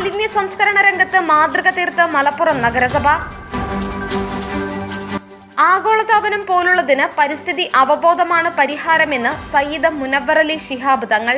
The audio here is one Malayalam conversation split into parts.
മാലിന്യ സംസ്കരണ രംഗത്ത് മാതൃക തീർത്ത മലപ്പുറം നഗരസഭ. ആഗോളതാപനം പോലുള്ളതിന് പരിസ്ഥിതി അവബോധമാണ് പരിഹാരമെന്ന് സയ്യിദ് മുനവ്വറലി ശിഹാബ് തങ്ങൾ.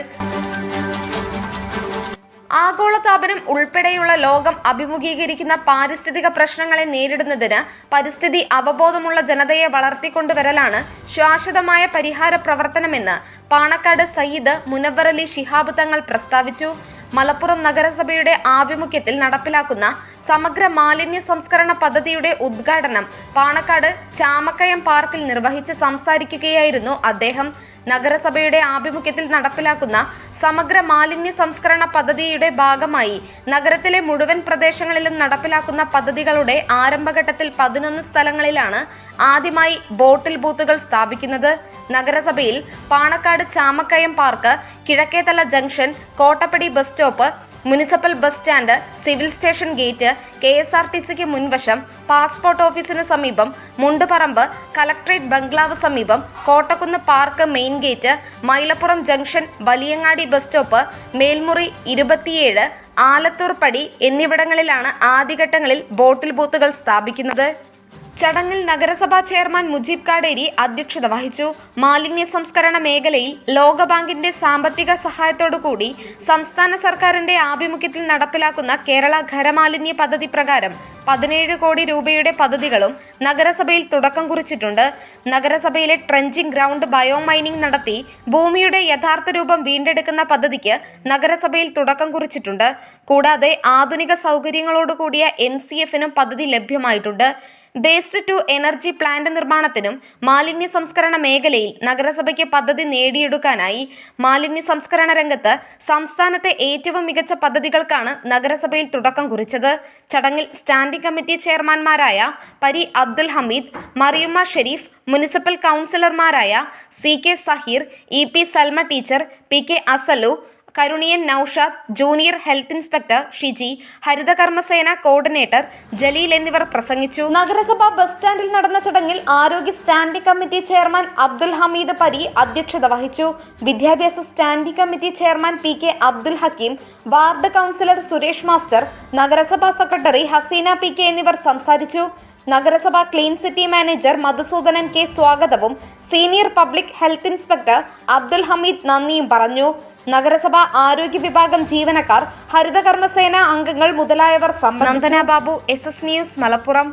ആഗോളതാപനം ഉൾപ്പെടെയുള്ള ലോകം അഭിമുഖീകരിക്കുന്ന പാരിസ്ഥിതിക പ്രശ്നങ്ങളെ നേരിടുന്നതിന് പരിസ്ഥിതി അവബോധമുള്ള ജനതയെ വളർത്തിക്കൊണ്ടുവരലാണ് ശാശ്വതമായ പരിഹാര പ്രവർത്തനമെന്ന് പാണക്കാട് സയ്യിദ് മുനവ്വറലി ശിഹാബ് തങ്ങൾ പ്രസ്താവിച്ചു. മലപ്പുറം നഗരസഭയുടെ ആഭിമുഖ്യത്തിൽ നടപ്പിലാക്കുന്ന സമഗ്ര മാലിന്യ സംസ്കരണ പദ്ധതിയുടെ ഉദ്ഘാടനം പാണക്കാട് ചാമക്കയം പാർക്കിൽ നിർവഹിച്ച് സംസാരിക്കുകയായിരുന്നു അദ്ദേഹം. നഗരസഭയുടെ ആഭിമുഖ്യത്തിൽ നടപ്പിലാക്കുന്ന സമഗ്ര മാലിന്യ സംസ്കരണ പദ്ധതിയുടെ ഭാഗമായി നഗരത്തിലെ മുഴുവൻ പ്രദേശങ്ങളിലും നടപ്പിലാക്കുന്ന പദ്ധതികളുടെ ആരംഭഘട്ടത്തിൽ 11 സ്ഥലങ്ങളിലാണ് ആദ്യമായി ബോട്ടിൽ ബൂത്തുകൾ സ്ഥാപിക്കുന്നത്. നഗരസഭയിൽ Panakkad Chamakkayam park, Kizhakkethala junction, Kottappadi bus stop, municipal bus stand, civil station gate, KSRTCക്ക് മുൻവശം, പാസ്പോർട്ട് ഓഫീസിന് സമീപം, മുണ്ടുപറമ്പ്, കലക്ട്രേറ്റ് ബംഗ്ലാവ് സമീപം, Kottakkunnu park main gate, Mailappuram junction, Valiyangadi bus stop, Melmuri 27, Alathur Padi എന്നിവിടങ്ങളിലാണ് ആദ്യഘട്ടങ്ങളിൽ ബോട്ടിൽ ബൂത്തുകൾ സ്ഥാപിക്കുന്നത്. ചടങ്ങിൽ നഗരസഭാ ചെയർമാൻ മുജീബ് കാടേരി അധ്യക്ഷത വഹിച്ചു. മാലിന്യ സംസ്കരണ മേഖലയിൽ ലോകബാങ്കിന്റെ സാമ്പത്തിക സഹായത്തോടുകൂടി സംസ്ഥാന സർക്കാരിന്റെ ആഭിമുഖ്യത്തിൽ നടപ്പിലാക്കുന്ന കേരള ഖരമാലിന്യ പദ്ധതി പ്രകാരം 17 കോടി രൂപയുടെ പദ്ധതികളും നഗരസഭയിൽ തുടക്കം കുറിച്ചിട്ടുണ്ട്. നഗരസഭയിലെ ട്രെഞ്ചിങ് ഗ്രൗണ്ട് ബയോമൈനിങ് നടത്തി ഭൂമിയുടെ യഥാർത്ഥ രൂപം വീണ്ടെടുക്കുന്ന പദ്ധതിക്ക് നഗരസഭയിൽ തുടക്കം കുറിച്ചിട്ടുണ്ട്. കൂടാതെ ആധുനിക സൗകര്യങ്ങളോടുകൂടിയ MCFനും പദ്ധതി ലഭ്യമായിട്ടുണ്ട്. വേസ്റ്റ് ടു എനർജി പ്ലാന്റ് നിർമ്മാണത്തിനും മാലിന്യ സംസ്കരണ മേഖലയിൽ നഗരസഭയ്ക്ക് പദ്ധതി നേടിയെടുക്കാനായി. മാലിന്യ സംസ്കരണ രംഗത്ത് സംസ്ഥാനത്തെ ഏറ്റവും മികച്ച പദ്ധതികൾക്കാണ് നഗരസഭയിൽ തുടക്കം കുറിച്ചത്. ചടങ്ങിൽ സ്റ്റാൻഡിംഗ് കമ്മിറ്റി ചെയർമാൻമാരായ പരി അബ്ദുൽ ഹമീദ്, മറിയുമ്മ ഷെരീഫ്, മുനിസിപ്പൽ കൗൺസിലർമാരായ CK Saheer, EP Salma teacher, PK Asalu, Karuniyan Noushad, junior health inspector Shiji, ഹരിതകർമ്മസേന കോർഡിനേറ്റർ ജലീൽ എന്നിവർ പ്രസംഗിച്ചു. നഗരസഭ ബസ് സ്റ്റാൻഡിൽ നടന്ന ചടങ്ങിൽ ആരോഗ്യ standing committee chairman Abdul Hameed Pari അധ്യക്ഷത വഹിച്ചു. വിദ്യാഭ്യാസ standing committee chairman PK Abdul Hakeem, ward councillor Suresh master, നഗരസഭാ സെക്രട്ടറി ഹസീന PK എന്നിവർ സംസാരിച്ചു. നഗരസഭ clean city manager Madhusoodanan K സ്വാഗതവും senior public health inspector Abdul Hameed നന്ദിയും പറഞ്ഞു. നഗരസഭ ആരോഗ്യ വിഭാഗം ജീവനക്കാർ, ഹരിതകർമ്മസേന അംഗങ്ങൾ മുതലായവർ സംബന്ധിച്ചു. Nandana Babu, SS news, Malappuram.